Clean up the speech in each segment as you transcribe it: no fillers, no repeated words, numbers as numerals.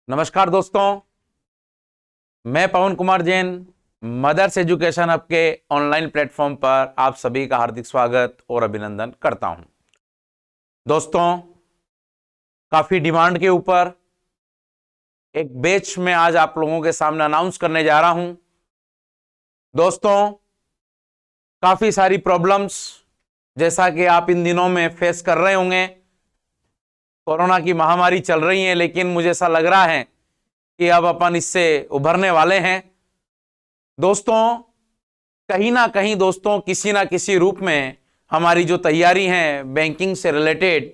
नमस्कार दोस्तों, मैं Pawan Kumar Jain mothers education hub के ऑनलाइन प्लेटफॉर्म पर आप सभी का हार्दिक स्वागत और अभिनंदन करता हूं। दोस्तों, काफी डिमांड के ऊपर एक बैच में आज आप लोगों के सामने अनाउंस करने जा रहा हूं। दोस्तों, काफी सारी प्रॉब्लम्स जैसा कि आप इन दिनों में फेस कर रहे होंगे, कोरोना की महामारी चल रही है, लेकिन मुझे ऐसा लग रहा है कि अब अपन इससे उभरने वाले हैं। दोस्तों, कहीं ना कहीं दोस्तों किसी ना किसी रूप में हमारी जो तैयारी है बैंकिंग से रिलेटेड,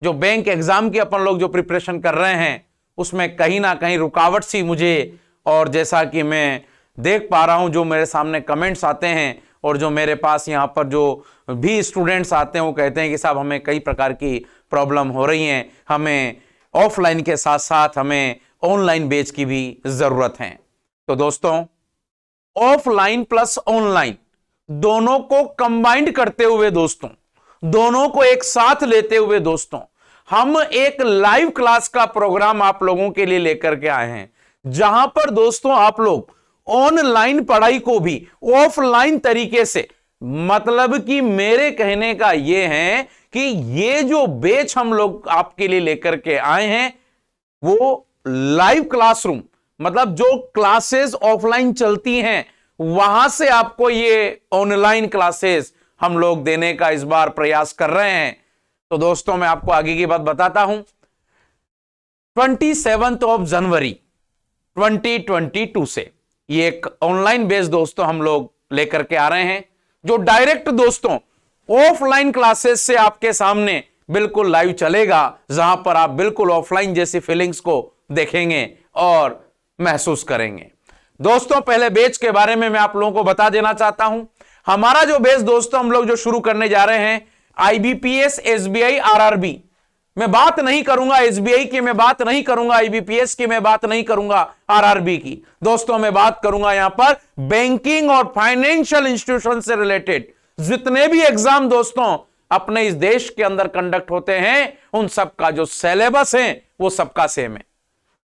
जो बैंक एग्जाम की अपन लोग जो प्रिपरेशन कर रहे हैं, उसमें कहीं ना कहीं रुकावट सी मुझे, और जैसा कि मैं देख पा रहा हूं जो मेरे सामने कमेंट्स आते हैं और जो मेरे पास यहाँ पर जो भी स्टूडेंट्स आते हैं वो कहते हैं कि साहब हमें कई प्रकार की प्रॉब्लम हो रही हैं, हमें ऑफलाइन के साथ साथ हमें ऑनलाइन बैच की भी जरूरत है। तो दोस्तों, ऑफलाइन प्लस ऑनलाइन दोनों को कंबाइंड करते हुए दोस्तों, दोनों को एक साथ लेते हुए दोस्तों, हम एक लाइव क्लास का प्रोग्राम आप लोगों के लिए लेकर के आए हैं, जहां पर दोस्तों आप लोग ऑनलाइन पढ़ाई को भी ऑफलाइन तरीके से, मतलब कि मेरे कहने का यह है कि ये जो बैच हम लोग आपके लिए लेकर के आए हैं वो लाइव क्लासरूम, मतलब जो क्लासेस ऑफलाइन चलती हैं वहां से आपको ये ऑनलाइन क्लासेस हम लोग देने का इस बार प्रयास कर रहे हैं। तो दोस्तों, मैं आपको आगे की बात बताता हूं। 27 जनवरी 2022 से ये एक ऑनलाइन बेस दोस्तों हम लोग लेकर के आ रहे हैं, जो डायरेक्ट दोस्तों ऑफलाइन क्लासेस से आपके सामने बिल्कुल लाइव चलेगा, जहां पर आप बिल्कुल ऑफलाइन जैसी फीलिंग्स को देखेंगे और महसूस करेंगे। दोस्तों, पहले बैच के बारे में मैं आप लोगों को बता देना चाहता हूं। हमारा जो बैच दोस्तों हम लोग जो शुरू करने जा रहे हैं, आईबीपीएस, एसबीआई, आरआरबी, मैं बात नहीं करूंगा एसबीआई की, मैं बात नहीं करूंगा आईबीपीएस की, मैं बात नहीं करूंगा आरआरबी की। दोस्तों, मैं बात करूंगा यहां पर बैंकिंग और फाइनेंशियल इंस्टीट्यूशन से रिलेटेड जितने भी एग्जाम दोस्तों अपने इस देश के अंदर कंडक्ट होते हैं, उन सब का जो सिलेबस है वो सबका सेम है।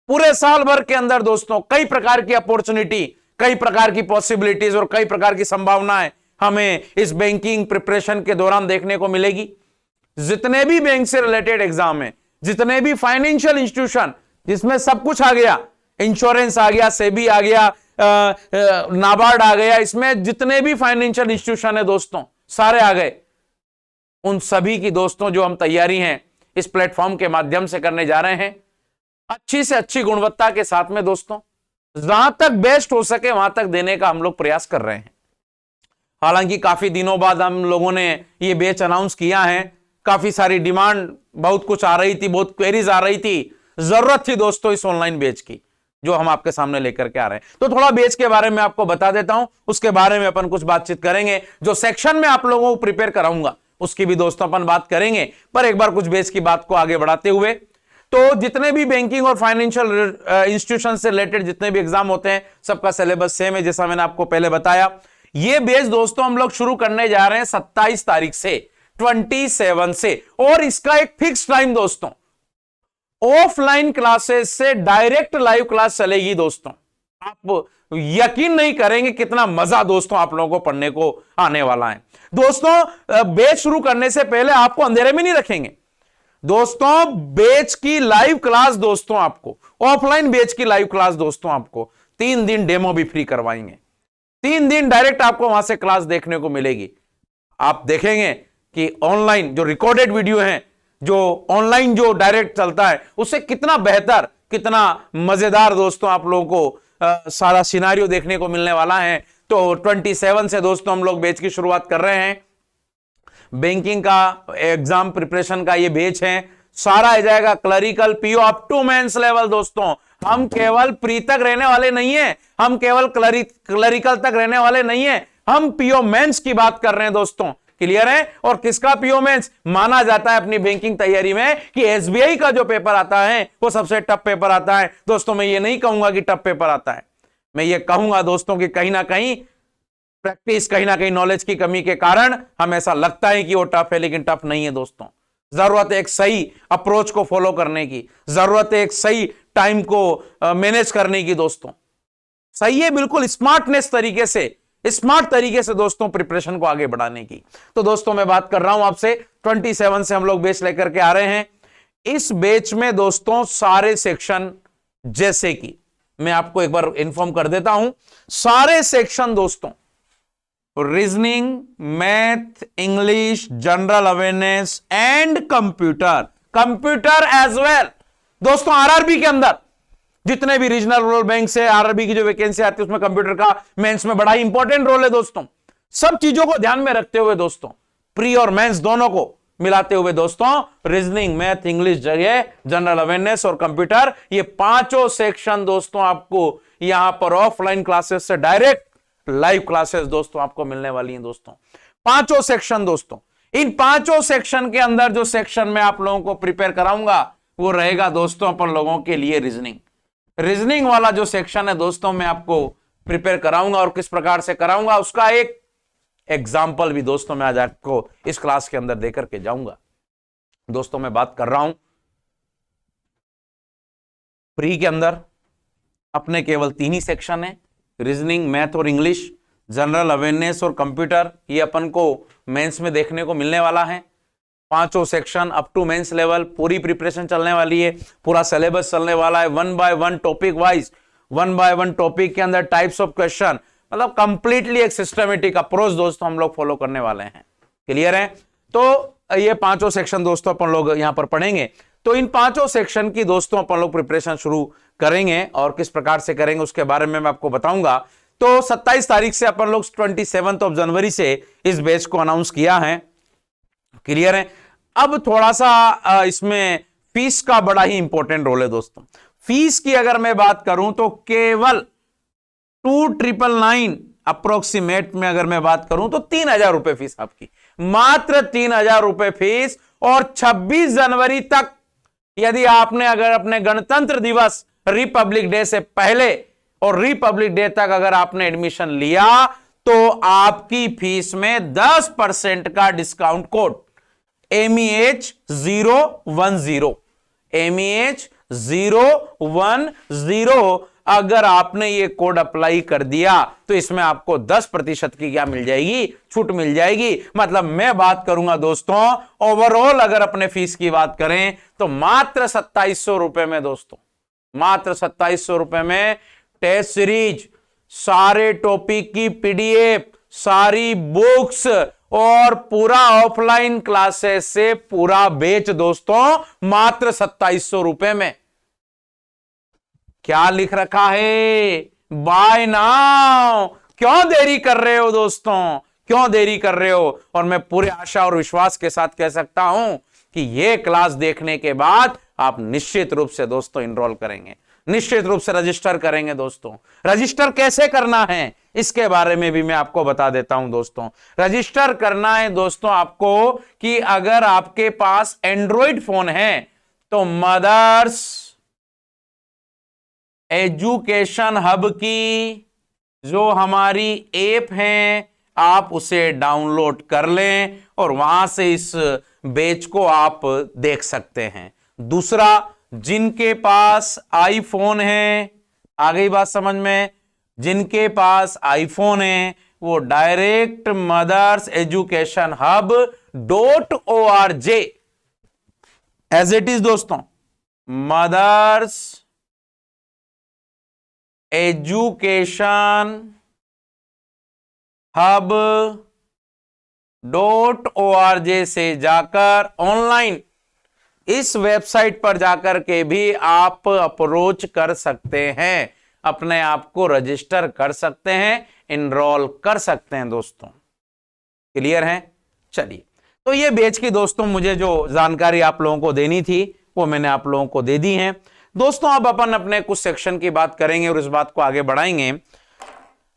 पूरे साल भर के अंदर दोस्तों कई प्रकार की अपॉर्चुनिटी, कई प्रकार की पॉसिबिलिटीज और कई प्रकार की संभावनाएं हमें इस बैंकिंग प्रिपरेशन के दौरान देखने को मिलेगी। जितने भी बैंक से रिलेटेड एग्जाम है, जितने भी फाइनेंशियल इंस्टीट्यूशन जिसमें सब कुछ आ गया, इंश्योरेंस आ गया, सेबी आ गया, नाबार्ड आ गया, इसमें जितने भी फाइनेंशियल इंस्टीट्यूशन है दोस्तों सारे आ गए। उन सभी की दोस्तों जो हम तैयारी हैं इस प्लेटफॉर्म के माध्यम से करने जा रहे हैं, अच्छी से अच्छी गुणवत्ता के साथ में दोस्तों, जहां तक बेस्ट हो सके वहां तक देने का हम लोग प्रयास कर रहे हैं। हालांकि काफी दिनों बाद हम लोगों ने ये बैच अनाउंस किया है, काफी सारी डिमांड, बहुत कुछ आ रही थी, बहुत क्वेरीज आ रही थी, जरूरत थी दोस्तों इस ऑनलाइन बैच की जो हम आपके सामने लेकर के आ रहे हैं। तो थोड़ा बैच के बारे में आपको बता देता हूं, उसके बारे में अपन कुछ बातचीत करेंगे। जो सेक्शन में आप लोगों को प्रिपेयर कराऊंगा उसकी भी दोस्तों अपन बात करेंगे, पर एक बार कुछ बैच की बात को आगे बढ़ाते हुए, तो जितने भी बैंकिंग और फाइनेंशियल इंस्टीट्यूशन से रिलेटेड जितने भी एग्जाम होते हैं सबका सिलेबस सेम है, जैसा मैंने आपको पहले बताया। ये बैच दोस्तों हम लोग शुरू करने जा रहे हैं 27 तारीख से, 27 से, और इसका एक फिक्स टाइम दोस्तों, ऑफलाइन क्लासेस से डायरेक्ट लाइव क्लास चलेगी दोस्तों। आप यकीन नहीं करेंगे कितना मजा दोस्तों आप लोगों को पढ़ने को आने वाला है। दोस्तों, बैच शुरू करने से पहले आपको अंधेरे में नहीं रखेंगे दोस्तों। बैच की लाइव क्लास दोस्तों आपको, ऑफलाइन बैच की लाइव क्लास दोस्तों आपको 3 दिन डेमो भी फ्री करवाएंगे। 3 दिन डायरेक्ट आपको वहां से क्लास देखने को मिलेगी। आप देखेंगे कि ऑनलाइन जो रिकॉर्डेड वीडियो है, जो ऑनलाइन जो डायरेक्ट चलता है, उससे कितना बेहतर, कितना मजेदार दोस्तों आप लोगों को सारा सिनारियो देखने को मिलने वाला है। तो 27 से दोस्तों हम लोग बैच की शुरुआत कर रहे हैं। बैंकिंग का एग्जाम प्रिपरेशन का ये बैच है, सारा आ जाएगा clerical, PO up to mains level दोस्तों। हम केवल प्री तक रहने वाले नहीं है, हम केवल क्लरिकल तक रहने वाले नहीं है, हम पीओ मेंस की बात कर रहे हैं दोस्तों। क्लियर है? और किसका पीओ मेंस माना जाता है अपनी बैंकिंग तैयारी में कि एसबीआई का जो पेपर आता है वो सबसे टफ पेपर आता है दोस्तों। मैं ये नहीं कहूंगा कि टफ पेपर आता है, मैं ये कहूंगा दोस्तों कि कहीं ना कहीं प्रैक्टिस, कहीं ना कहीं नॉलेज की कमी के कारण हमें ऐसा लगता है कि वो टफ है, लेकिन टफ नहीं है दोस्तों। जरूरत है एक सही अप्रोच को फॉलो करने की, जरूरत है एक सही टाइम को मैनेज करने की दोस्तों। सही है, बिल्कुल स्मार्ट तरीके से दोस्तों प्रिपरेशन को आगे बढ़ाने की। तो दोस्तों मैं बात कर रहा हूं आपसे 27 से हम लोग बैच लेकर के आ रहे हैं। इस बैच में दोस्तों सारे सेक्शन, जैसे कि मैं आपको एक बार इंफॉर्म कर देता हूं, सारे सेक्शन दोस्तों reasoning, math, English, general awareness and computer as well. दोस्तों आरआरबी के अंदर जितने भी रीजनल रूरल बैंक से आरआरबी की जो वैकेंसी आती है उसमें कंप्यूटर का मेंस में बड़ा ही इंपॉर्टेंट रोल है दोस्तों। सब चीजों को ध्यान में रखते हुए दोस्तों, प्री और मेंस दोनों को मिलाते हुए दोस्तों, रीजनिंग, मैथ, इंग्लिश, जगह, जनरल अवेयरनेस और कंप्यूटर, ये पांचों सेक्शन दोस्तों आपको यहां पर ऑफलाइन क्लासेस से डायरेक्ट लाइव क्लासेस दोस्तों आपको मिलने वाली हैं दोस्तों। पांचों सेक्शन दोस्तों, इन पांचों सेक्शन के अंदर जो सेक्शन में आप लोगों को प्रिपेयर कराऊंगा वो रहेगा दोस्तों अपन लोगों के लिए रीजनिंग वाला जो सेक्शन है दोस्तों मैं आपको प्रिपेयर कराऊंगा, और किस प्रकार से कराऊंगा उसका एक एग्जाम्पल भी दोस्तों मैं आज आपको इस क्लास के अंदर देकर के जाऊंगा। दोस्तों मैं बात कर रहा हूं प्री के अंदर अपने केवल 3 ही सेक्शन है, रीजनिंग, मैथ और इंग्लिश, जनरल अवेयरनेस और कंप्यूटर, ये अपन को मेंस में देखने को मिलने वाला है। पांचों section up to mains level पूरी प्रिपरेशन चलने वाली है, पूरा सिलेबस चलने वाला है, 1 by 1 topic wise, 1 by 1 topic के अंदर टाइप्स ऑफ क्वेश्चन, मतलब कंप्लीटली एक सिस्टमेटिक अप्रोच दोस्तों हम लोग फॉलो करने वाले हैं। क्लियर है? तो ये पांचों सेक्शन दोस्तों अपन लोग यहां पर पढ़ेंगे। तो इन पांचों सेक्शन की दोस्तों अपन लोग प्रिपरेशन शुरू करेंगे, और किस प्रकार से करेंगे उसके बारे में मैं आपको बताऊंगा। तो 27 तारीख से अपन लोग 27 जनवरी से इस बैच को अनाउंस किया है। क्लियर है? अब थोड़ा सा इसमें फीस का बड़ा ही इंपॉर्टेंट रोल है दोस्तों। फीस की अगर मैं बात करूं तो केवल 2,999 अप्रोक्सीमेट में अगर मैं बात करूं तो 3,000 रुपए फीस आपकी, मात्र 3,000 रुपए फीस। और 26 जनवरी तक यदि आपने अगर अपने गणतंत्र दिवस रिपब्लिक डे से पहले और रिपब्लिक डे तक अगर आपने एडमिशन लिया तो आपकी फीस में 10% का डिस्काउंट कोड MEH 010 MEH 010 अगर आपने ये कोड अप्लाई कर दिया तो इसमें आपको 10% की क्या मिल जाएगी, छूट मिल जाएगी। मतलब मैं बात करूंगा दोस्तों ओवरऑल अगर अपने फीस की बात करें तो मात्र 2700 रुपए में दोस्तों, मात्र 2700 रुपए में टेस्ट सीरीज, सारे टॉपिक की PDF, सारी बुक्स और पूरा ऑफलाइन क्लासेस से पूरा बैच दोस्तों मात्र 2700 रुपए में। क्या लिख रखा है? Buy now. क्यों देरी कर रहे हो दोस्तों, क्यों देरी कर रहे हो? और मैं पूरे आशा और विश्वास के साथ कह सकता हूं कि यह क्लास देखने के बाद आप निश्चित रूप से दोस्तों इनरोल करेंगे, निश्चित रूप से रजिस्टर करेंगे दोस्तों। रजिस्टर कैसे करना है इसके बारे में भी मैं आपको बता देता हूं दोस्तों। रजिस्टर करना है दोस्तों आपको कि अगर आपके पास एंड्रॉइड फोन है तो मदर्स एजुकेशन हब की जो हमारी ऐप है आप उसे डाउनलोड कर लें और वहां से इस बैच को आप देख सकते हैं। दूसरा, जिनके पास आईफोन है, आ गई बात समझ में, जिनके पास आईफोन है वो direct Mother's education Hub .org as it is दोस्तों, मदर्स एजुकेशन हब .org से जाकर ऑनलाइन इस वेबसाइट पर जाकर के भी आप अप्रोच कर सकते हैं, अपने आप को रजिस्टर कर सकते हैं, इनरोल कर सकते हैं दोस्तों। क्लियर है? चलिए, तो ये बैच की दोस्तों मुझे जो जानकारी आप लोगों को देनी थी वो मैंने आप लोगों को दे दी है दोस्तों। अब अपन अपने कुछ सेक्शन की बात करेंगे और इस बात को आगे बढ़ाएंगे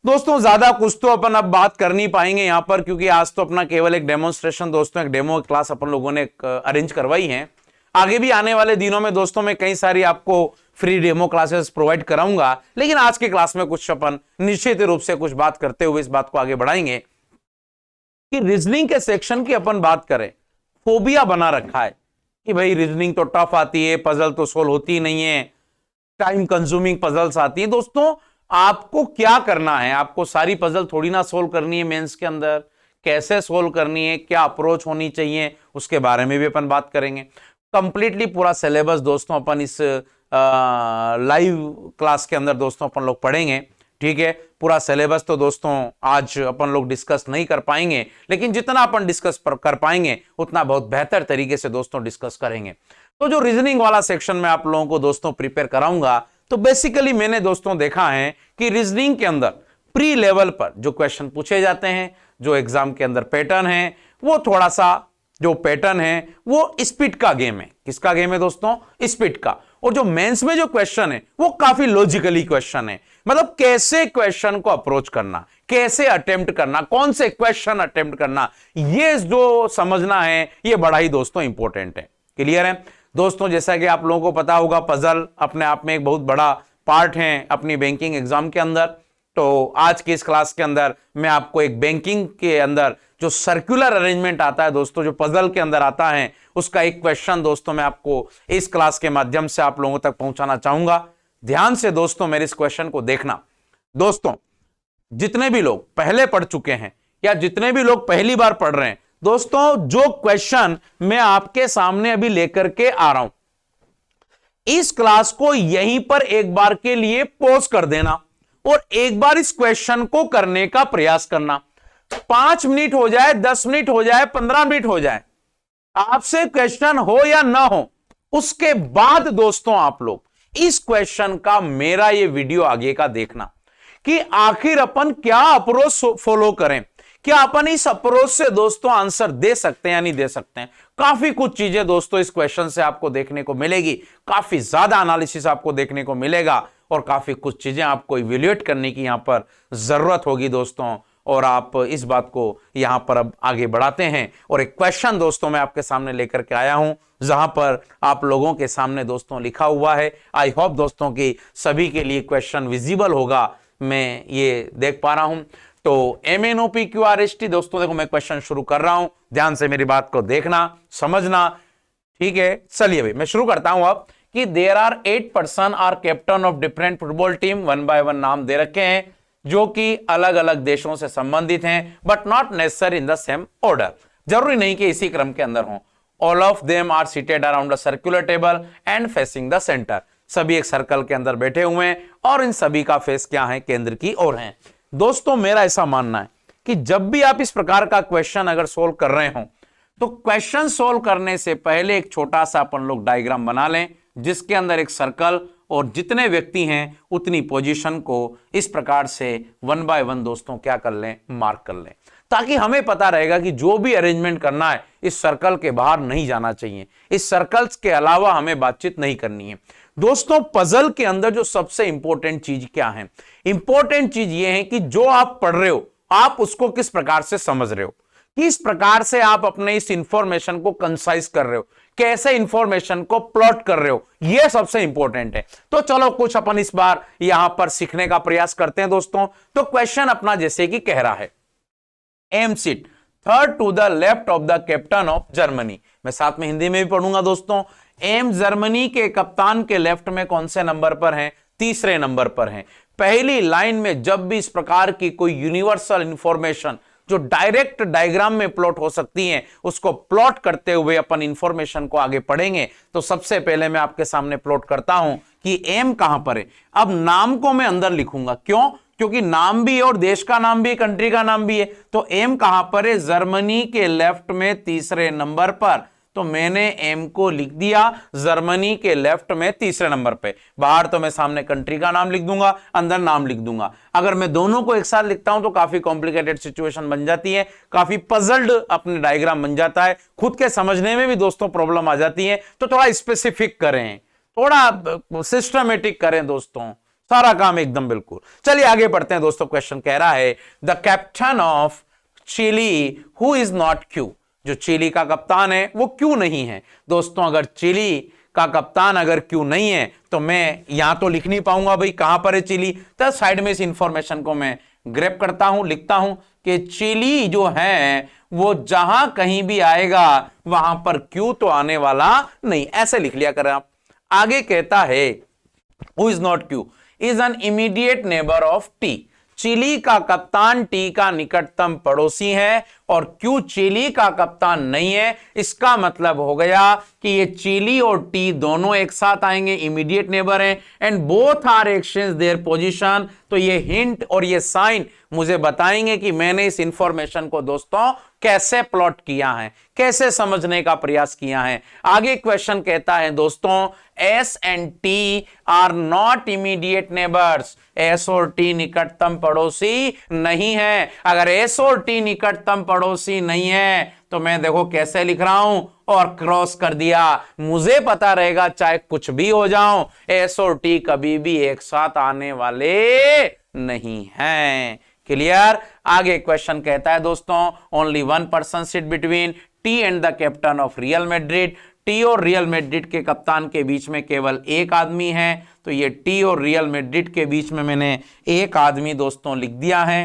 दोस्तों। ज्यादा कुछ तो अपन अब बात कर नहीं पाएंगे यहां पर, क्योंकि आज तो अपना केवल एक डेमोन्स्ट्रेशन दोस्तों, एक डेमो क्लास अपन लोगों ने अरेंज करवाई है। आगे भी आने वाले दिनों में दोस्तों मैं कई सारी आपको फ्री डेमो क्लासेस प्रोवाइड कराऊंगा, लेकिन आज की क्लास में कुछ अपन निश्चित रूप से कुछ बात करते हुए इस बात को आगे बढ़ाएंगे कि रीजनिंग के सेक्शन की अपन बात करें, फोबिया बना रखा है कि भाई रीजनिंग तो टफ आती है, पजल तो सोल्व होती नहीं है, टाइम कंज्यूमिंग पजल्स आती है। दोस्तों आपको क्या करना है, आपको सारी पजल थोड़ी ना सोल्व करनी है मेंस के अंदर, कैसे सोल्व करनी है, क्या अप्रोच होनी चाहिए, उसके बारे में भी अपन बात करेंगे। कंप्लीटली पूरा सिलेबस दोस्तों अपन इस लाइव क्लास के अंदर दोस्तों अपन लोग पढ़ेंगे, ठीक है। पूरा सिलेबस तो दोस्तों आज अपन लोग डिस्कस नहीं कर पाएंगे, लेकिन जितना अपन डिस्कस कर पाएंगे उतना बहुत बेहतर तरीके से दोस्तों डिस्कस करेंगे। तो जो रीजनिंग वाला सेक्शन में आप लोगों को दोस्तों प्रिपेयर कराऊंगा, तो बेसिकली मैंने दोस्तों देखा है कि रीजनिंग के अंदर प्री लेवल पर जो क्वेश्चन पूछे जाते हैं, जो एग्जाम के अंदर पैटर्न है, वो थोड़ा सा जो पैटर्न है वो स्पीड का गेम है। किसका गेम है दोस्तों? स्पीड का। और जो मेंस में जो क्वेश्चन है वो काफी लॉजिकली क्वेश्चन है, मतलब कैसे क्वेश्चन को अप्रोच करना, कैसे अटेम्प्ट करना, कौन से क्वेश्चन अटेम्प्ट करना, ये जो समझना है ये बड़ा ही दोस्तों इंपॉर्टेंट है। क्लियर है दोस्तों? जैसा कि आप लोगों को पता होगा, पजल अपने आप में एक बहुत बड़ा पार्ट है अपनी बैंकिंग एग्जाम के अंदर। तो आज की इस क्लास के अंदर मैं आपको एक बैंकिंग के अंदर जो सर्कुलर अरेंजमेंट आता है दोस्तों, जो पजल के अंदर आता है, उसका एक क्वेश्चन दोस्तों मैं आपको इस क्लास के माध्यम से आप लोगों तक पहुंचाना चाहूंगा। ध्यान से दोस्तों मेरे इस क्वेश्चन को देखना। दोस्तों जितने भी लोग पहले पढ़ चुके हैं या जितने भी लोग पहली बार पढ़ रहे हैं, दोस्तों जो क्वेश्चन मैं आपके सामने अभी लेकर के आ रहा हूं, इस क्लास को यहीं पर एक बार के लिए पॉज कर देना और एक बार इस क्वेश्चन को करने का प्रयास करना। 5 मिनट हो जाए, 10 मिनट हो जाए, 15 मिनट हो जाए, आपसे क्वेश्चन हो या ना हो, उसके बाद दोस्तों आप लोग इस क्वेश्चन का मेरा ये वीडियो आगे का देखना कि आखिर अपन क्या अप्रोच फॉलो करें, क्या अपन इस अप्रोच से दोस्तों आंसर दे सकते हैं या नहीं दे सकते हैं। काफी कुछ चीजें दोस्तों इस क्वेश्चन से आपको देखने को मिलेगी, काफी ज्यादा एनालिसिस आपको देखने को मिलेगा और काफी कुछ चीजें आपको इवैल्यूएट करने की यहां पर जरूरत होगी दोस्तों। और आप इस बात को यहां पर अब आगे बढ़ाते हैं और एक क्वेश्चन दोस्तों मैं आपके सामने लेकर के आया हूं, जहां पर आप लोगों के सामने दोस्तों लिखा हुआ है। आई होप दोस्तों कि सभी के लिए क्वेश्चन विजिबल होगा, मैं ये देख पा रहा हूं। तो MNOPQRST दोस्तों देखो मैं क्वेश्चन शुरू कर रहा हूं, ध्यान से मेरी बात को देखना, समझना, ठीक है। चलिए भाई मैं शुरू करता हूं अब कि there are 8 person are captain of different football team, 1 by 1 नाम दे रखे हैं जो कि अलग अलग देशों से संबंधित हैं, but not necessary in the same order, जरूरी नहीं कि इसी क्रम के अंदर हों। All of them are seated around a circular table and facing the centre, सभी एक सर्कल के अंदर बैठे हुए हैं और इन सभी का फेस क्या है? केंद्र की ओर है। दोस्तों मेरा ऐसा मानना है कि जब भी आप इस प्रकार का क्वेश्चन अगर सोल्व कर रहे हो, तो क्वेश्चन सोल्व करने से पहले एक छोटा सा अपन लोग डायग्राम बना लें, जिसके अंदर एक सर्कल और जितने व्यक्ति हैं उतनी पोजीशन को इस प्रकार से 1 बाय 1 दोस्तों क्या कर लें? मार्क कर लें, ताकि हमें पता रहेगा कि जो भी अरेंजमेंट करना है इस सर्कल के बाहर नहीं जाना चाहिए, इस सर्कल्स के अलावा हमें बातचीत नहीं करनी है। दोस्तों पजल के अंदर जो सबसे इंपॉर्टेंट चीज क्या है? इंपॉर्टेंट चीज यह है कि जो आप पढ़ रहे हो आप उसको किस प्रकार से समझ रहे हो, किस प्रकार से आप अपने इस इंफॉर्मेशन को कंसाइज कर रहे हो, कैसे इंफॉर्मेशन को प्लॉट कर रहे हो, यह सबसे इंपॉर्टेंट है। तो चलो कुछ अपन इस बार यहां पर सीखने का प्रयास करते हैं दोस्तों। तो क्वेश्चन अपना जैसे कि कह रहा है, M sit third to the left of the captain of Germany. मैं साथ में हिंदी में भी पढ़ूंगा दोस्तों। एम जर्मनी के कप्तान के लेफ्ट में कौन से नंबर पर हैं? तीसरे नंबर पर हैं। पहली लाइन में जब भी इस प्रकार की कोई यूनिवर्सल इंफॉर्मेशन जो डायरेक्ट डायग्राम में प्लॉट हो सकती है, उसको प्लॉट करते हुए अपन इंफॉर्मेशन को आगे पढ़ेंगे। तो सबसे पहले मैं आपके सामने प्लॉट करता हूं कि एम कहां पर है। अब नाम को मैं अंदर लिखूंगा, क्यों? क्योंकि नाम भी और देश का नाम भी, कंट्री का नाम भी है। तो एम कहां पर है? जर्मनी के लेफ्ट में तीसरे नंबर पर। तो मैंने एम को लिख दिया जर्मनी के लेफ्ट में तीसरे नंबर पे। बाहर तो मैं सामने कंट्री का नाम लिख दूंगा, अंदर नाम लिख दूंगा। अगर मैं दोनों को एक साथ लिखता हूं तो काफी कॉम्प्लिकेटेड सिचुएशन बन जाती है, काफी पजल्ड अपने डायग्राम बन जाता है, खुद के समझने में भी दोस्तों प्रॉब्लम आ जाती है। तो थोड़ा स्पेसिफिक करें, थोड़ा सिस्टमेटिक करें दोस्तों, सारा काम एकदम बिल्कुल। चलिए आगे बढ़ते हैं दोस्तों। क्वेश्चन कह रहा है the captain of Chile who is not Q. जो चिली का कप्तान है वो क्यों नहीं है दोस्तों? अगर चिली का कप्तान अगर क्यों नहीं है तो मैं यहां तो लिख नहीं पाऊंगा भाई कहां पर है चिली। तो साइड में इस इंफॉर्मेशन को मैं ग्रैब करता हूं, लिखता हूं कि चिली जो है वो जहां कहीं भी आएगा वहां पर क्यों तो आने वाला नहीं, ऐसे लिख लिया करें आप। आगे कहता है who is not Q is an immediate neighbour of T. Chile का कप्तान टी का निकटतम पड़ोसी है और क्यू चिली का कप्तान नहीं है। इसका मतलब हो गया कि ये चिली और टी दोनों एक साथ आएंगे, इमीडिएट नेबर हैं, and both are exchange their position. तो ये हिंट और ये साइन मुझे बताएंगे कि मैंने इस इंफॉर्मेशन को दोस्तों कैसे प्लॉट किया है, कैसे समझने का प्रयास किया है। आगे क्वेश्चन कहता है दोस्तों S and T R not immediate neighbours. S और टी निकटतम पड़ोसी नहीं है। अगर एस और टी निकटतम पड़ोसी नहीं है तो मैं देखो कैसे लिख रहा हूं और क्रॉस कर दिया। मुझे पता रहेगा चाहे कुछ भी हो जाऊं, एस और टी कभी भी एक साथ आने वाले नहीं हैं। क्लियर। आगे क्वेश्चन कहता है दोस्तों only one person sit between T and the captain of real Madrid. T और रियल मैड्रिड के कप्तान के बीच में केवल एक आदमी है। तो ये टी और रियल मैड्रिड के बीच में मैंने एक आदमी दोस्तों लिख दिया है।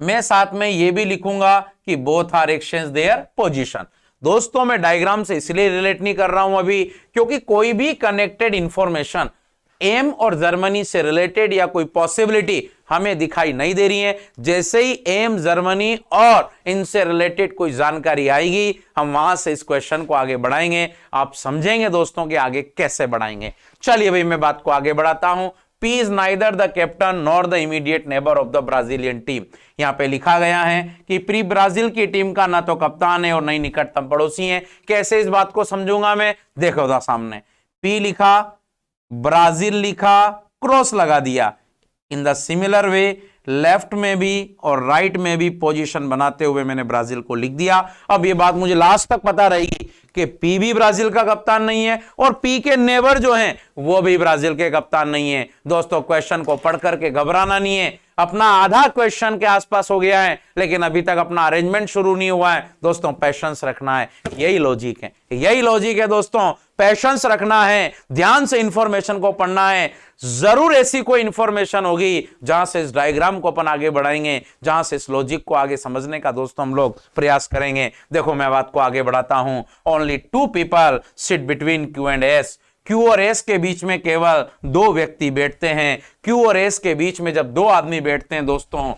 मैं साथ में ये भी लिखूंगा कि both are exchange their position. दोस्तों मैं डायग्राम से इसलिए रिलेट नहीं कर रहा हूं अभी क्योंकि कोई भी कनेक्टेड इंफॉर्मेशन एम और जर्मनी से रिलेटेड या कोई पॉसिबिलिटी हमें दिखाई नहीं दे रही है। जैसे ही एम, जर्मनी और इनसे रिलेटेड कोई जानकारी आएगी हम वहां से इस क्वेश्चन को आगे बढ़ाएंगे। आप समझेंगे दोस्तों कि आगे कैसे बढ़ाएंगे। चलिए भाई मैं बात को आगे बढ़ाता हूं। P is neither the captain nor the immediate neighbor of the Brazilian team। यहां पे लिखा गया है कि प्री ब्राजील की टीम का ना तो कप्तान है और ना ही निकटतम पड़ोसी है। कैसे इस बात को समझूंगा मैं, देखो था सामने P लिखा, ब्राजील लिखा, क्रॉस लगा दिया। In the similar way left में भी और राइट में भी पोजीशन बनाते हुए मैंने ब्राजील को लिख दिया। अब ये बात मुझे लास्ट तक पता रहेगी कि पी भी ब्राजील का कप्तान नहीं है और पी के नेबर जो हैं वो भी ब्राजील के कप्तान नहीं है। दोस्तों क्वेश्चन को पढ़ करके घबराना नहीं है। अपना आधा क्वेश्चन के आसपास हो गया है लेकिन अभी तक अपना अरेंजमेंट शुरू नहीं हुआ है। दोस्तों पेशेंस रखना है, यही लॉजिक है, यही लॉजिक है दोस्तों। पेशेंस रखना है, ध्यान से इंफॉर्मेशन को पढ़ना है। जरूर ऐसी कोई इंफॉर्मेशन होगी जहां से इस डायग्राम को अपन आगे बढ़ाएंगे, जहां से इस लॉजिक को आगे समझने का दोस्तों हम लोग प्रयास करेंगे। देखो मैं बात को आगे बढ़ाता हूं। Only two people sit between Q and S. Q और एस के बीच में केवल दो व्यक्ति बैठते हैं। क्यू और एस के बीच में जब दो आदमी बैठते हैं दोस्तों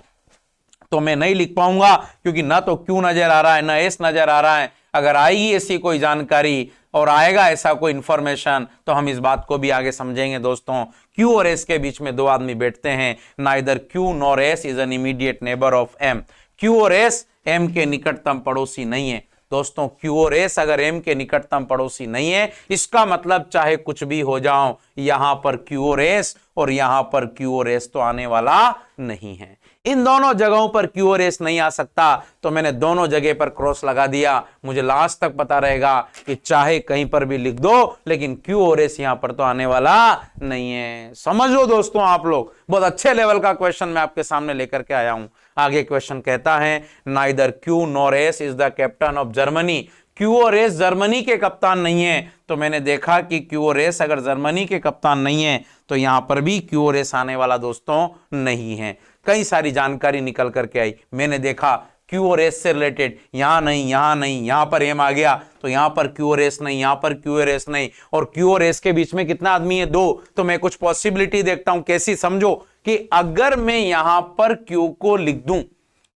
तो मैं नहीं लिख पाऊंगा क्योंकि ना तो क्यू नजर आ रहा है ना एस नजर आ रहा है। अगर आएगी ऐसी कोई जानकारी और आएगा ऐसा कोई इंफॉर्मेशन तो हम इस बात को भी आगे समझेंगे दोस्तों। क्यू और एस के बीच में दो आदमी बैठते हैं। Neither Q nor S is an immediate neighbour of M. Q और एस एम के निकटतम पड़ोसी नहीं है। दोस्तों क्यू और एस अगर एम के निकटतम पड़ोसी नहीं है इसका मतलब चाहे कुछ भी हो जाओ यहां पर क्यू और एस और यहां पर क्यू और एस तो आने वाला नहीं है। इन दोनों जगहों पर क्यू और एस नहीं आ सकता तो मैंने दोनों जगह पर क्रॉस लगा दिया। मुझे लास्ट तक पता रहेगा कि चाहे कहीं पर भी लिख दो लेकिन क्यू और एस यहां पर तो आने वाला नहीं है। समझ लो दोस्तों आप लोग, बहुत अच्छे लेवल का क्वेश्चन मैं आपके सामने लेकर के आया हूं। आगे क्वेश्चन कहता है neither Q nor S is the captain of Germany. Q और एस जर्मनी के कप्तान नहीं है तो मैंने देखा कि क्यू और एस अगर जर्मनी के कप्तान नहीं है तो यहां पर भी क्यू और एस आने वाला दोस्तों नहीं है। कई सारी जानकारी निकल करके आई। मैंने देखा क्यू और एस से रिलेटेड यहां नहीं, यहां नहीं, यहां पर एम आ गया तो यहां पर क्यू और एस नहीं, यहां पर क्यू और एस नहीं, और क्यू और एस के बीच में कितना आदमी है, दो। तो मैं कुछ पॉसिबिलिटी देखता हूं। कैसी, समझो कि अगर मैं यहां पर क्यू को लिख दूं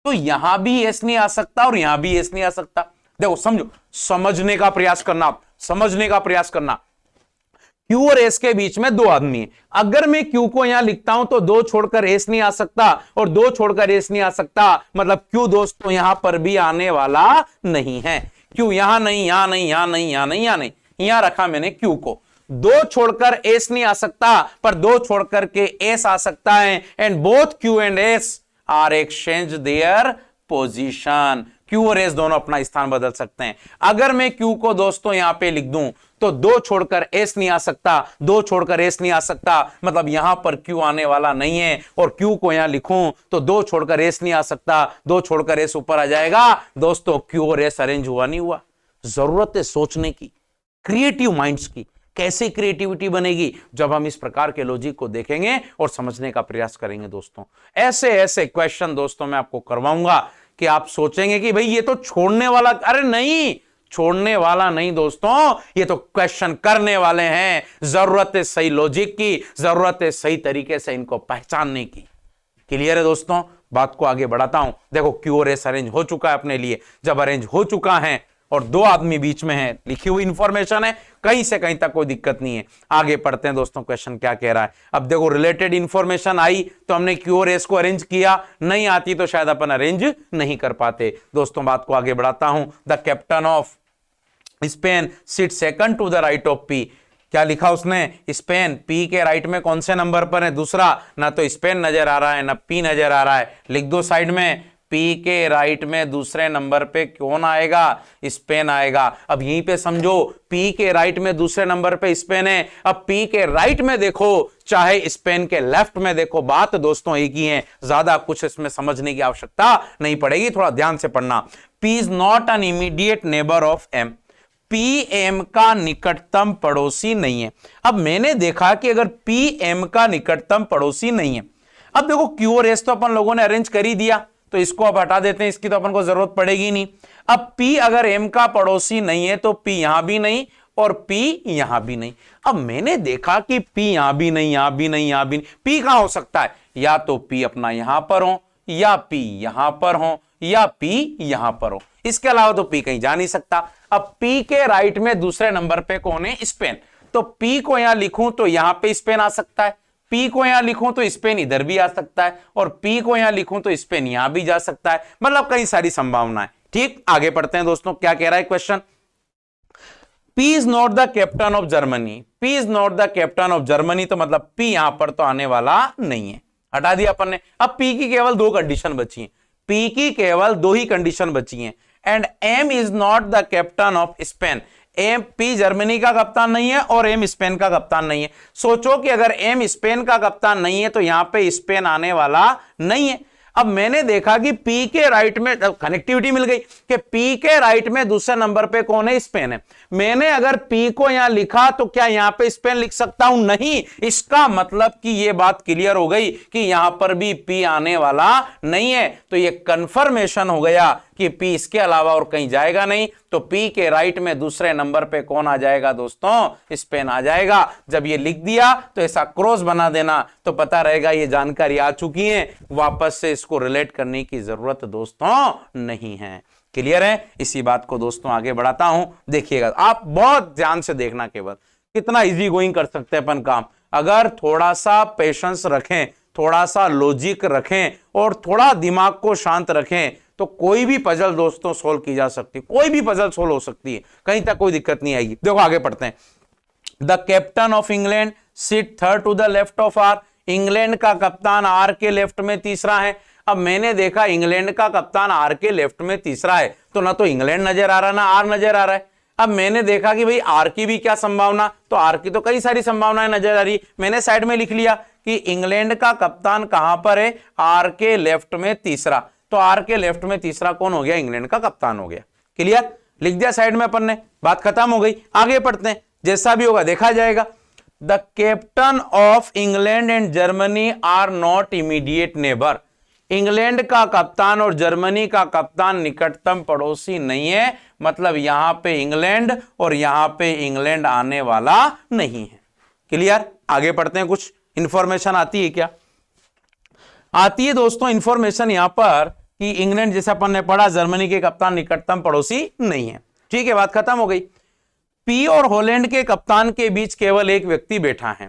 तो यहां भी एस नहीं आ सकता और यहां भी एस नहीं आ सकता। देखो समझो, समझने का प्रयास करना, आप समझने का प्रयास करना। क्यू और एस के बीच में दो आदमी है। अगर मैं क्यू को यहां लिखता हूं तो दो छोड़कर एस नहीं आ सकता और दो छोड़कर एस नहीं आ सकता, मतलब क्यू दोस्तों यहां पर भी आने वाला नहीं है। क्यू यहां नहीं, यहां नहीं, यहां नहीं, यहां नहीं, यहां नहीं, यहां रखा मैंने क्यू को। दो छोड़कर एस नहीं आ सकता पर दो छोड़कर के एस आ सकता है। And both Q and S R exchange their position. Q और एस दोनों अपना स्थान बदल सकते हैं। अगर मैं क्यू को दोस्तों यहां पे लिख दूं तो दो छोड़कर एस नहीं आ सकता, दो छोड़कर एस नहीं आ सकता, मतलब यहां पर क्यू आने वाला नहीं है। और क्यू को यहां लिखूं तो दो छोड़कर एस नहीं आ सकता, दो छोड़कर एस ऊपर आ जाएगा। दोस्तों क्यू और एस अरेंज हुआ नहीं हुआ। जरूरत है सोचने की, क्रिएटिव माइंड्स की। कैसे क्रिएटिविटी बनेगी जब हम इस प्रकार के लॉजिक को देखेंगे और समझने का प्रयास करेंगे। दोस्तों ऐसे ऐसे क्वेश्चन दोस्तों मैं आपको करवाऊंगा कि आप सोचेंगे कि भाई ये तो छोड़ने वाला, अरे नहीं, छोड़ने वाला नहीं दोस्तों, ये तो क्वेश्चन करने वाले हैं। जरूरत है सही लॉजिक की, जरूरत है सही तरीके से इनको पहचानने की। क्लियर है दोस्तों? बात को आगे बढ़ाता हूं। देखो क्यू और एस अरेंज हो चुका है अपने लिए। जब अरेंज हो चुका है और दो आदमी बीच में है, लिखी हुई इंफॉर्मेशन है, कहीं से कहीं तक कोई दिक्कत नहीं है। आगे पढ़ते हैं दोस्तों, क्वेश्चन क्या कह रहा है। अब देखो रिलेटेड इंफॉर्मेशन आई तो हमने क्यू और एस को अरेंज किया, नहीं आती तो शायद अपन अरेंज नहीं कर पाते। दोस्तों बात को आगे बढ़ाता हूं। The captain of Spain sit second to the right of P. क्या लिखा उसने? स्पेन पी के राइट में कौन से नंबर पर है? दूसरा। ना तो स्पेन नजर आ रहा है ना पी नजर आ रहा है, लिख दो साइड में। पी के राइट में दूसरे नंबर पे कौन आएगा? स्पेन आएगा। अब यहीं पे समझो, पी के राइट में दूसरे नंबर पे स्पेन है। अब पी के राइट में देखो चाहे स्पेन के लेफ्ट में देखो, बात दोस्तों एक ही है। ज्यादा कुछ इसमें समझने की आवश्यकता नहीं पड़ेगी, थोड़ा ध्यान से पढ़ना। P is not an immediate neighbour of M. P M का निकटतम पड़ोसी नहीं है। अब मैंने देखा कि अगर पी एम का निकटतम पड़ोसी नहीं है, अब देखो क्यू और एस तो अपन लोगों ने अरेंज कर ही दिया, तो इसको अब हटा देते हैं, इसकी तो अपन को जरूरत पड़ेगी नहीं। अब P अगर M का पड़ोसी नहीं है तो P यहां भी नहीं और P यहां भी नहीं। अब मैंने देखा कि P यहां भी नहीं, यहां भी नहीं, यहां भी नहीं। P कहां हो सकता है? या तो P अपना यहां पर हो, या P यहां पर हो, या P यहां पर हो। इसके अलावा तो P कहीं जा नहीं सकता। अब P के राइट में दूसरे नंबर पे कौन है? स्पेन। तो P को यहां लिखूं तो यहां पे स्पेन आ सकता है, P को यहां लिखूं तो स्पेन इधर भी आ सकता है, और P को यहां लिखूं तो स्पेन यहां भी जा सकता है। मतलब कई सारी संभावनाएं। ठीक, आगे पढ़ते हैं दोस्तों, क्या कह रहा है question. P is not the captain of Germany. P is not the captain of Germany, तो मतलब P यहां पर तो आने वाला नहीं है, हटा दिया अपन ने। अब P की केवल दो कंडीशन बची हैं, P की केवल दो ही कंडीशन बची हैं। And M is not the captain of Spain. M P Germany का कप्तान नहीं है और एम स्पेन का कप्तान नहीं है। सोचो कि अगर एम स्पेन का कप्तान नहीं है तो यहां पे स्पेन आने वाला नहीं है। अब मैंने देखा कि पी के राइट में कनेक्टिविटी मिल गई कि पी के राइट में दूसरे नंबर पे कौन है? स्पेन है। मैंने अगर पी को यहां लिखा तो क्या यहां पे स्पेन लिख सकता हूं? नहीं। इसका मतलब कि यह बात क्लियर हो गई कि यहां पर भी पी आने वाला नहीं है। तो यह कंफर्मेशन हो गया कि पी इसके अलावा और कहीं जाएगा नहीं। तो पी के राइट में दूसरे नंबर पे कौन आ जाएगा दोस्तों? स्पेन आ जाएगा। जब ये लिख दिया तो ऐसा क्रॉस बना देना तो पता रहेगा ये जानकारी आ चुकी है, वापस से इसको रिलेट करने की जरूरत दोस्तों नहीं है। क्लियर है? इसी बात को दोस्तों आगे बढ़ाता हूं, देखिएगा आप बहुत ध्यान से देखना, केवल कितना इजी गोइंग कर सकते हैं अपन काम। अगर थोड़ा सा पेशेंस रखें, थोड़ा सा लॉजिक रखें और थोड़ा दिमाग को शांत रखें तो कोई भी पजल दोस्तों सोल्व की जा सकती है, कोई भी पजल सोल्व हो सकती है, कहीं तक कोई दिक्कत नहीं आएगी। देखो आगे पढ़ते हैं। The captain of England sit third to the left of R. England का कप्तान आर के लेफ्ट में तीसरा है। अब मैंने देखा इंग्लैंड का कप्तान आर के लेफ्ट में तीसरा है, तो ना तो इंग्लैंड नजर आ रहा ना आर नजर आ रहा है। अब मैंने देखा कि भाई आर की भी क्या संभावना, तो आर की तो कई सारी संभावनाएं नजर आ रही। मैंने साइड में लिख लिया कि इंग्लैंड का कप्तान कहां पर है? आर के लेफ्ट में तीसरा। तो आर के लेफ्ट में तीसरा कौन हो गया? इंग्लैंड का कप्तान हो गया। क्लियर? लिख दिया साइड में अपन ने, बात खत्म हो गई। आगे पढ़ते हैं, जैसा भी होगा देखा जाएगा। The captain of England and Germany are not immediate neighbour. England का कप्तान और जर्मनी का कप्तान निकटतम पड़ोसी नहीं है, मतलब यहां पे इंग्लैंड और यहां पे इंग्लैंड आने वाला नहीं है। क्लियर? आगे पढ़ते हैं। कुछ इंफॉर्मेशन आती है क्या? आती है दोस्तों इंफॉर्मेशन यहां पर कि इंग्लैंड जैसा अपन ने पढ़ा, जर्मनी के कप्तान निकटतम पड़ोसी नहीं है। ठीक है, बात खत्म हो गई। पी और हॉलैंड के कप्तान के बीच केवल एक व्यक्ति बैठा है।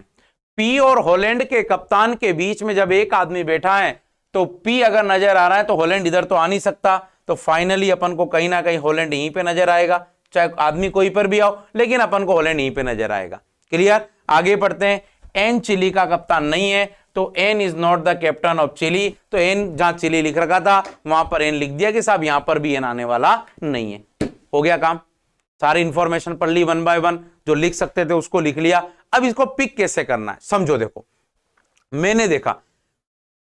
पी और हॉलैंड के कप्तान के बीच में जब एक आदमी बैठा है तो पी अगर नजर आ रहा है तो हॉलैंड इधर तो आ नहीं सकता, तो फाइनली अपन को कहीं ना कहीं हॉलैंड यहीं पे नजर आएगा, चाहे आदमी कोई पर भी आओ, लेकिन अपन को हॉलैंड यहीं पे नजर आएगा। क्लियर? आगे पढ़ते हैं। एन चिली का कप्तान नहीं है, तो N is not the captain of Chile. तो एन जहां चिली लिख रखा था वहां पर एन लिख दिया कि साहब यहां पर भी एन आने वाला नहीं है। हो गया काम, सारी इंफॉर्मेशन पढ़ ली वन बाय वन, जो लिख सकते थे उसको लिख लिया। अब इसको पिक कैसे करना है समझो। देखो मैंने देखा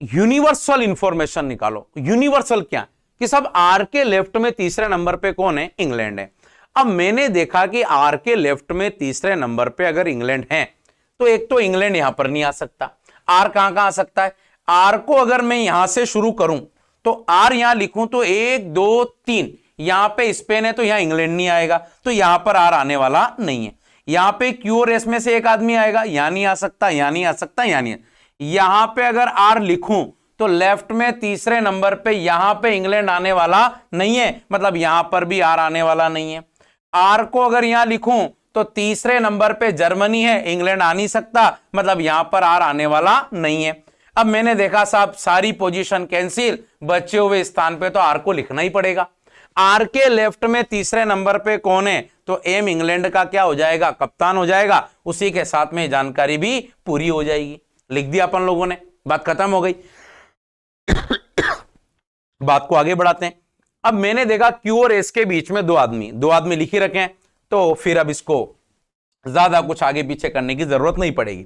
यूनिवर्सल इंफॉर्मेशन निकालो। यूनिवर्सल क्या कि सब आर के लेफ्ट में तीसरे नंबर पे कौन है? इंग्लैंड है। अब मैंने देखा कि आर के लेफ्ट में तीसरे नंबर पे अगर इंग्लैंड है तो एक तो इंग्लैंड यहां पर नहीं आ सकता। आर कहां कहां आ सकता है? आर को अगर मैं यहां से शुरू करूं तो आर यहां लिखूं तो 1 2 3, यहां पे स्पेन है तो यहां इंग्लैंड नहीं आएगा, तो यहां पर आर आने वाला नहीं है। यहां पे क्यू और एस में से एक आदमी आएगा, यहां नहीं आ सकता, यहां नहीं आ सकता, यहां नहीं। यहां पे अगर आर लिखूं तो लेफ्ट में तीसरे नंबर पे यहां पे इंग्लैंड आने वाला नहीं है, मतलब यहां पर भी आर आने वाला नहीं है। आर को अगर यहां लिखूं तो तीसरे नंबर पे जर्मनी है, इंग्लैंड आ नहीं सकता, मतलब यहां पर आर आने वाला नहीं है। अब मैंने देखा साहब सारी पोजीशन कैंसिल, बचे हुए स्थान पे तो आर को लिखना ही पड़ेगा। आर के लेफ्ट में तीसरे नंबर पे कौन है, तो एम इंग्लैंड का क्या हो जाएगा, कप्तान हो जाएगा। उसी के साथ में जानकारी भी पूरी हो जाएगी। लिख दिया अपन लोगों ने, बात खत्म हो गई। बात को आगे बढ़ाते हैं। अब मैंने देखा क्यू और एस के बीच में दो आदमी लिख ही रखे हैं, तो फिर अब इसको ज्यादा कुछ आगे पीछे करने की जरूरत नहीं पड़ेगी।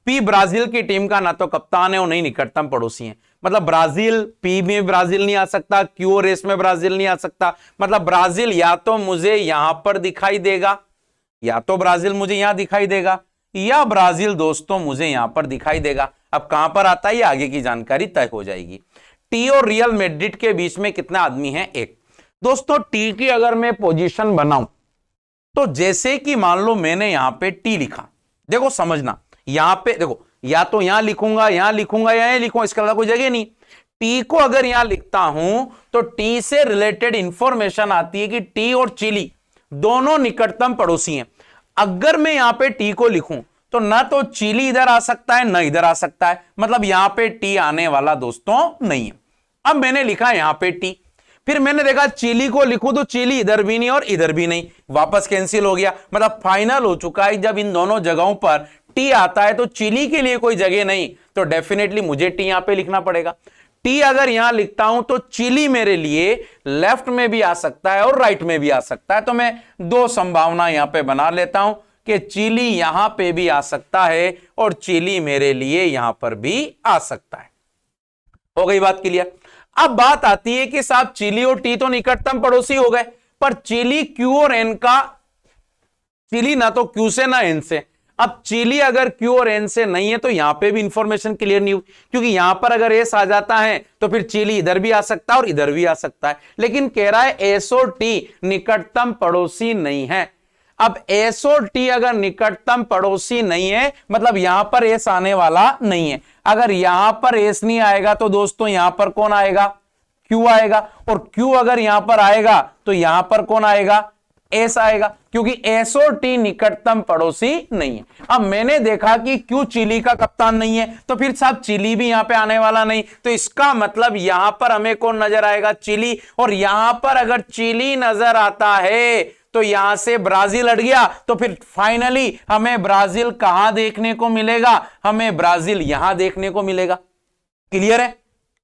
पी ब्राजील की टीम का ना तो कप्तान है और नहीं निकटतम पड़ोसी है, मतलब ब्राजील, पी में ब्राजील नहीं आ सकता, क्यू और एस में ब्राजील नहीं आ सकता, मतलब ब्राजील या तो मुझे यहां पर दिखाई देगा, या तो ब्राजील मुझे यहां दिखाई देगा, या ब्राजील दोस्तों मुझे यहां पर दिखाई देगा। अब कहां पर आता है ये आगे की जानकारी तय हो जाएगी। टी और रियल मैड्रिड के बीच में कितने आदमी हैं, एक। दोस्तों टी की अगर मैं पोजीशन बनाऊं तो जैसे कि मान लो मैंने यहां पे टी लिखा, देखो समझना, यहां पे देखो या तो यहां लिखूंगा, यहां लिखूंगा, यहां लिखूंगा, इसके अलावा कोई जगह नहीं। टी को अगर यहां लिखता हूं तो टी से रिलेटेड इंफॉर्मेशन आती है कि टी और चिली दोनों निकटतम पड़ोसी हैं। अगर मैं यहां पे टी को लिखूं तो ना तो चिली इधर आ सकता है ना इधर आ सकता है, मतलब यहां पे टी आने वाला दोस्तों नहीं है। अब मैंने लिखा यहां पे टी, फिर मैंने देखा चिली को लिखूं तो चिली इधर भी नहीं और इधर भी नहीं, वापस कैंसिल हो गया, मतलब फाइनल हो चुका है। जब इन दोनों जगहों पर टी आता है तो चिली के लिए कोई जगह नहीं, तो डेफिनेटली मुझे टी यहां पे लिखना पड़ेगा। टी अगर यहां लिखता हूं तो चिली मेरे लिए लेफ्ट में भी आ सकता है और राइट में भी आ सकता है, तो मैं दो संभावना यहां पे बना लेता हूं कि चिली यहां पे भी आ सकता है और चिली मेरे लिए यहां पर भी आ सकता है। हो गई बात क्लियर। अब बात आती है कि साहब चिली और टी तो निकटतम पड़ोसी हो गए, पर चिली क्यू और एन का, चिली ना तो क्यू से ना एन से। अब चिली अगर क्यू और एन से नहीं है तो यहां पे भी इंफॉर्मेशन क्लियर नहीं हुई, क्योंकि यहां पर अगर एस आ जाता है तो फिर चिली इधर भी आ सकता है और इधर भी आ सकता है, लेकिन कह रहा है एस और टी निकटतम पड़ोसी नहीं है। अब एस और टी अगर निकटतम पड़ोसी नहीं है, मतलब यहां पर एस आने वाला नहीं है। अगर यहां पर एस नहीं आएगा तो दोस्तों यहां पर कौन आएगा, क्यू आएगा, और क्यू अगर यहां पर आएगा तो यहां पर कौन आएगा, एस आएगा, क्योंकि एस और टी निकटतम पड़ोसी नहीं है। अब मैंने देखा कि क्यू चिली का कप्तान नहीं है, तो फिर साहब चिली भी यहां पे आने वाला नहीं, तो इसका मतलब यहां पर हमें कौन नजर आएगा, चिली। और यहां पर अगर चिली नजर आता है तो यहां से ब्राजील हट गया, तो फिर फाइनली हमें ब्राजील कहां देखने को मिलेगा, हमें ब्राजील यहां देखने को मिलेगा। क्लियर है,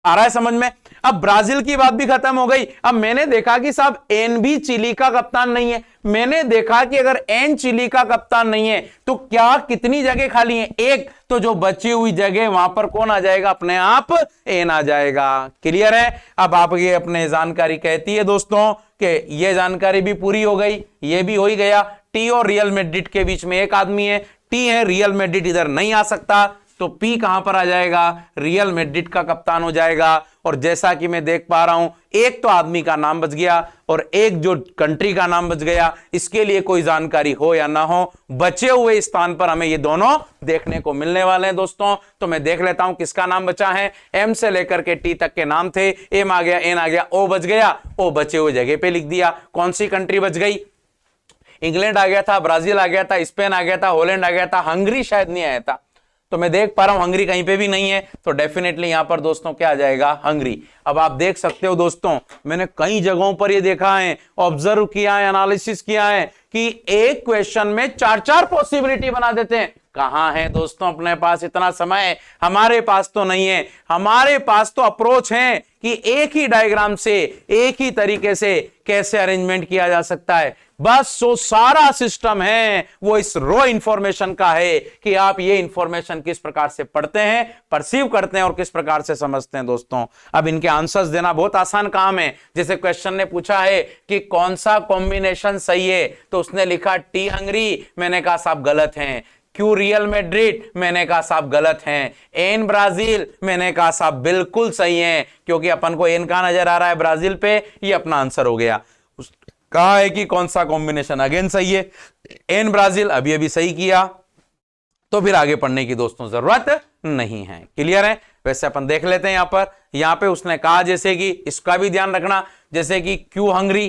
आ रहा है समझ में। अब ब्राजील की बात भी खत्म हो गई। अब मैंने देखा कि साहब एन भी चिली का कप्तान नहीं है। मैंने देखा कि अगर एन चिली का कप्तान नहीं है तो क्या कितनी जगह खाली है, एक, तो जो बची हुई जगह वहां पर कौन आ जाएगा, अपने आप एन आ जाएगा। क्लियर है। अब आप ये अपने जानकारी कहती है दोस्तों कि ये जानकारी भी पूरी हो गई, ये भी हो ही गया। टी और रियल मैड्रिड के बीच में एक आदमी है, टी है, रियल मैड्रिड इधर नहीं आ सकता, तो पी कहां पर आ जाएगा, रियल मैड्रिड का कप्तान हो जाएगा। और जैसा कि मैं देख पा रहा हूं एक तो आदमी का नाम बच गया और एक जो कंट्री का नाम बच गया। इसके लिए कोई जानकारी हो या ना हो, बचे हुए स्थान पर हमें ये दोनों देखने को मिलने वाले हैं दोस्तों। तो मैं देख लेता हूं किसका नाम बचा है। एम से लेकर के टी तक के नाम थे, एम आ गया, एन आ गया, ओ बच गया, ओ बचे हुए जगह पे लिख दिया। कौन सी कंट्री बच गई, इंग्लैंड आ गया था, ब्राजील आ गया था, स्पेन आ गया था, हॉलैंड आ गया था, हंगरी शायद नहीं आया था, तो मैं देख पा रहा हूं हंगरी कहीं पे भी नहीं है, तो डेफिनेटली यहां पर दोस्तों क्या आ जाएगा, हंगरी। अब आप देख सकते हो दोस्तों, मैंने कई जगहों पर ये देखा है, ऑब्जर्व किया है, एनालिसिस किया है कि एक क्वेश्चन में चार चार पॉसिबिलिटी बना देते हैं। कहां है दोस्तों अपने पास इतना समय, हमारे पास तो नहीं है। हमारे पास तो अप्रोच है कि एक ही डायग्राम से एक ही तरीके से कैसे अरेंजमेंट किया जा सकता है। बस जो सारा सिस्टम है वो इस रो इंफॉर्मेशन का है कि आप ये इंफॉर्मेशन किस प्रकार से पढ़ते हैं, परसीव करते हैं और किस प्रकार से समझते हैं दोस्तों। अब इनके आंसर्स देना बहुत आसान काम है। जैसे क्वेश्चन ने पूछा है कि कौन सा कॉम्बिनेशन सही है, तो उसने लिखा टी हंगरी, मैंने कहा साहब गलत है। क्यू रियल मैड्रिड, मैंने कहा साहब गलत हैं। एन ब्राजील, मैंने कहा साहब बिल्कुल सही है, क्योंकि अपन को एन कहां नजर आ रहा है, ब्राजील पे, ये अपना आंसर हो गया। कहा है कि कौन सा कॉम्बिनेशन अगेन सही है, एन ब्राजील अभी अभी सही किया, तो फिर आगे पढ़ने की दोस्तों जरूरत नहीं है। क्लियर है? वैसे अपन देख लेते हैं यहां पे उसने कहा जैसे कि इसका भी ध्यान रखना, जैसे कि क्यों हंगरी,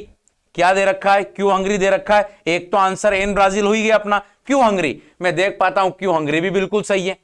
क्या दे रखा है, क्यों हंगरी दे रखा है। एक तो आंसर एन ब्राजील हो ही गया अपना, क्यों हंगरी मैं देख पाता हूं क्यों हंगरी भी बिल्कुल सही है।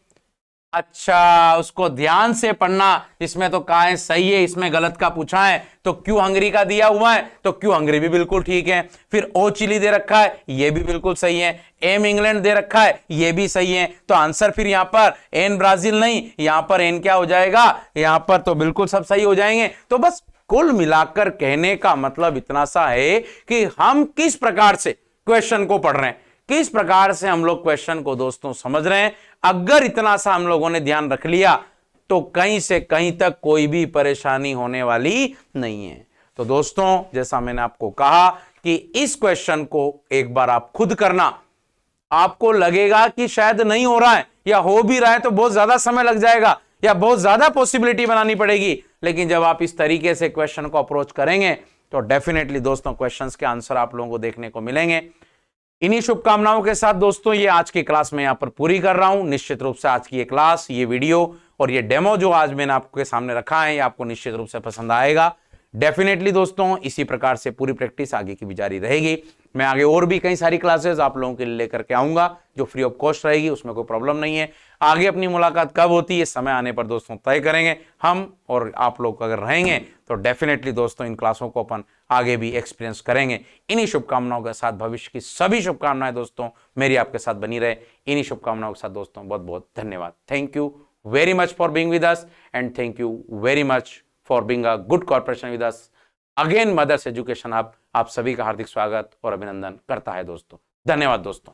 अच्छा, उसको ध्यान से पढ़ना, इसमें तो कहा है सही है, इसमें गलत का पूछा है, तो क्यों हंगरी का दिया हुआ है, तो क्यों हंगरी भी बिल्कुल ठीक है। फिर ओ चिली दे रखा है, ये भी बिल्कुल सही है। एम इंग्लैंड दे रखा है, ये भी सही है। तो आंसर फिर यहां पर एन ब्राजील नहीं, यहां पर एन क्या हो जाएगा, यहां पर तो बिल्कुल सब सही हो जाएंगे। तो बस कुल मिलाकर कहने का मतलब इतना सा है कि हम किस प्रकार से क्वेश्चन को पढ़ रहे हैं, किस प्रकार से हम लोग क्वेश्चन को दोस्तों समझ रहे हैं। अगर इतना सा हम लोगों ने ध्यान रख लिया तो कहीं से कहीं तक कोई भी परेशानी होने वाली नहीं है। तो दोस्तों जैसा मैंने आपको कहा कि इस क्वेश्चन को एक बार आप खुद करना, आपको लगेगा कि शायद नहीं हो रहा है या हो भी रहा है तो बहुत ज्यादा समय लग जाएगा या बहुत ज्यादा पॉसिबिलिटी बनानी पड़ेगी, लेकिन जब आप इस तरीके से क्वेश्चन को अप्रोच करेंगे तो डेफिनेटली दोस्तों क्वेश्चंस के आंसर आप लोगों को देखने को मिलेंगे। इन्हीं शुभकामनाओं के साथ दोस्तों ये आज की क्लास में यहां पर पूरी कर रहा हूं। निश्चित रूप से आज की ये क्लास, ये वीडियो और ये डेमो जो आज मैंने आपके सामने रखा है, ये आपको निश्चित रूप से पसंद आएगा। डेफिनेटली दोस्तों इसी प्रकार से पूरी प्रैक्टिस आगे की भी जारी रहेगी। मैं आगे और भी कई सारी क्लासेस आप लोगों के लिए लेकर के आऊंगा जो फ्री ऑफ कॉस्ट रहेगी, उसमें कोई प्रॉब्लम नहीं है। आगे अपनी मुलाकात कब होती है, समय आने पर दोस्तों तय करेंगे हम, और आप लोग अगर रहेंगे तो डेफिनेटली दोस्तों इन क्लासों को अपन आगे भी एक्सपीरियंस करेंगे। इन्हीं शुभकामनाओं के साथ भविष्य की सभी शुभकामनाएं दोस्तों मेरी आपके साथ बनी रहे। इन्हीं शुभकामनाओं के साथ दोस्तों बहुत बहुत धन्यवाद। Thank you very much for being with us and thank you very much for being a good corporation with us. Again Mother's education Hub आप सभी का हार्दिक स्वागत और अभिनंदन करता है दोस्तों। धन्यवाद दोस्तों।